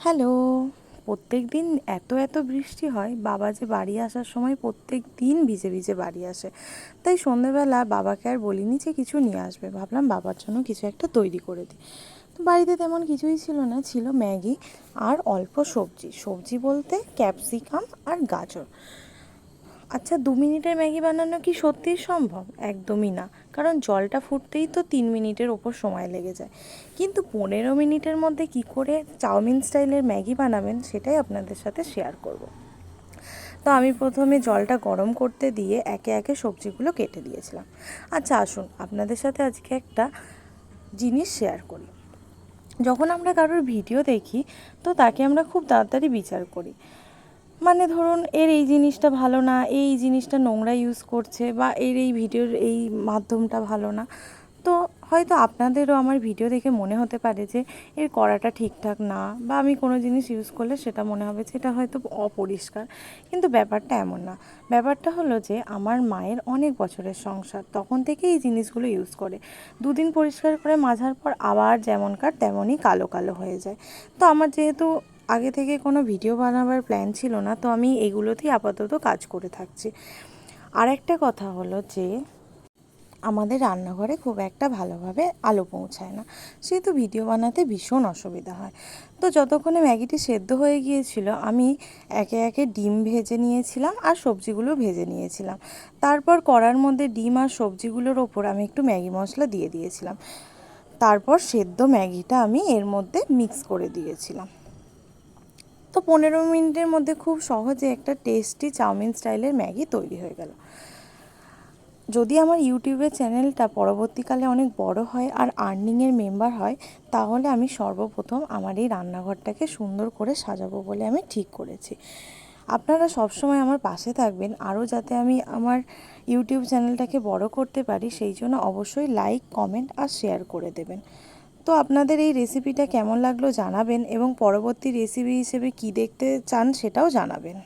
Hello. প্রত্যেক দিন এত এত বৃষ্টি হয়, বাবা যে বাড়ি আসার সময় প্রত্যেক দিন ভিজে ভিজে বাড়ি আসে। তাই সন্ধেবেলা বাবাকে আর বলিনি যে কিছু নিয়ে আসবে, ভাবলাম বাবার জন্য কিছু একটা তৈরি করে দিই। তো বাড়িতে তেমন কিছুই ছিল না, ছিল ম্যাগি আর অল্প সবজি। সবজি বলতে ক্যাপসিকাম আর গাজর। আচ্ছা, 2 মিনিটের ম্যাগি বানানো কি সত্যিই সম্ভব? একদমই না, কারণ জলটা ফুটতেই তো 3 মিনিটের ওপর সময় লেগে যায়। কিন্তু 15 মিনিটের মধ্যে কি করে চাউমিন স্টাইলের ম্যাগি বানাবেন সেটাই আপনাদের সাথে শেয়ার করব। তো আমি প্রথমে জলটা গরম করতে দিয়ে একে একে সবজিগুলো কেটে দিয়েছিলাম। আচ্ছা আসুন, আপনাদের সাথে আজকে একটা জিনিস শেয়ার করি। যখন আমরা কারোর ভিডিও দেখি, তো তাকে আমরা খুব তাড়াতাড়ি বিচার করি। মানে ধরুন, এর এই জিনিসটা ভালো না, এই জিনিসটা নোংরা ইউজ করছে, বা এর এই ভিডিওর এই মাধ্যমটা ভালো না। তো হয়তো আপনাদেরও আমার ভিডিও দেখে মনে হতে পারে যে এর করাটা ঠিকঠাক না, বা আমি কোনো জিনিস ইউজ করলে সেটা মনে হবে যে এটা হয়তো অপরিষ্কার। কিন্তু ব্যাপারটা এমন না। ব্যাপারটা হলো যে আমার মায়ের অনেক বছরের সংসার, তখন থেকে এই জিনিসগুলো ইউজ করে। 2 দিন পরিষ্কার করে মাজার পর আবার যেমনকার তেমনই কালো কালো হয়ে যায়। তো আমার যেহেতু আগে থেকে কোনো ভিডিও বানাবার প্ল্যান ছিল না, তো আমি এগুলোতেই আপাতত কাজ করে থাকছি। আর একটা কথা হলো যে আমাদের রান্নাঘরে খুব একটা ভালোভাবে আলো পৌঁছায় না, সেহেতু ভিডিও বানাতে ভীষণ অসুবিধা হয়। তো যতক্ষণে ম্যাগিটি সেদ্ধ হয়ে গিয়েছিল, আমি একে একে ডিম ভেজে নিয়েছিলাম আর সবজিগুলো ভেজে নিয়েছিলাম। তারপর কড়ার মধ্যে ডিম আর সবজিগুলোর ওপর আমি একটু ম্যাগি মশলা দিয়ে দিয়েছিলাম। তারপর সেদ্ধ ম্যাগিটা আমি এর মধ্যে মিক্স করে দিয়েছিলাম। তো 15 মিনিটের মধ্যে খুব সহজে একটা টেস্টি চাউমিন স্টাইলের ম্যাগি তৈরি হয়ে গেল। যদি আমার ইউটিউবের চ্যানেলটা পরবর্তীকালে অনেক বড় হয় আর আর্নিংয়ের মেম্বার হয়, তাহলে আমি সর্বপ্রথম আমার এই রান্নাঘরটাকে সুন্দর করে সাজাবো বলে আমি ঠিক করেছি। আপনারা সবসময় আমার পাশে থাকবেন, আরও যাতে আমি আমার ইউটিউব চ্যানেলটাকে বড় করতে পারি, সেই জন্য অবশ্যই লাইক, কমেন্ট আর শেয়ার করে দেবেন। তো আপনাদের এই রেসিপিটা কেমন লাগলো জানাবেন, এবং পরবর্তী রেসিপি হিসেবে কী দেখতে চান সেটাও জানাবেন।